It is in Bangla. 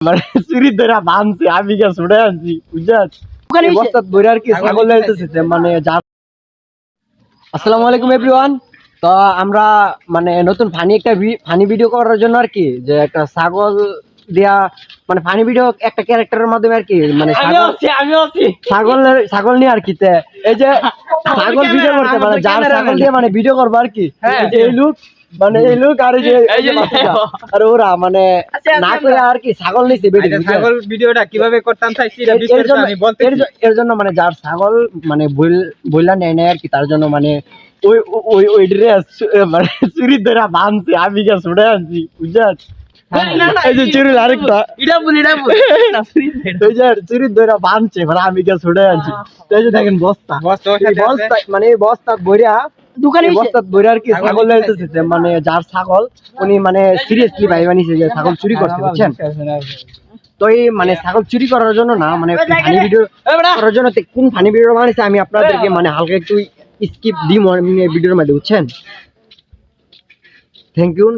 মানে চুরি ধরে বানছে আমি গা ছুড়ে আনছি বুঝছেন বস্তাত বইরে আর কি ছাগল লাইতেছে মানে যার আসসালামু আলাইকুম এভরিওয়ান। তো আমরা মানে নতুন ফানি ভিডিও করার জন্য আর কি যে একটা ছাগল দিয়া মানে ফানি ভিডিও একটা ক্যারেক্টারের মাধ্যমে আর কি মানে ছাগল নিয়ে আর কি এই যে ছাগল ভিডিও করতে মানে যার ছাগল দিয়ে মানে ভিডিও করবো আর কি এই লুক মানে এই লোক আর আর ওরা মানে না করে আর কি ছাগল নিছে ছাগল ভিডিওটা কিভাবে করতাম চাইছি এটা বিস্তারিত আমি বলতে এর জন্য মানে যার ছাগল মানে বইলা নেয় আর কি তার জন্য মানে ওই ওই ওই ড্রেস মানে চুরি ধরে বানছে আমি গা ছুড়ে আনছি বুঝছেন এই যে চুরি আরেকটা ওই যে চুরি ধরে বানছে মানে আমি গা ছুড়ে আনছি এই যে দেখেন বস্তা মানে এই বস্তা বইরা দোকানে বস্তাত বইরা আর কি ছাগল লাইতেছে মানে যার ছাগল উনি মানে সিরিয়াসলি ভাই বানিয়েছে যে ছাগল চুরি করছে বুঝছেন। তো এই মানে ছাগল চুরি করার জন্য না মানে ফানি ভিডিও করার জন্য কোন ফানি ভিডিও বানিয়েছে আমি আপনাদেরকে মানে হালকা একটু স্কিপ দিই ভিডিওর মধ্যে বুঝছেন। Thank you.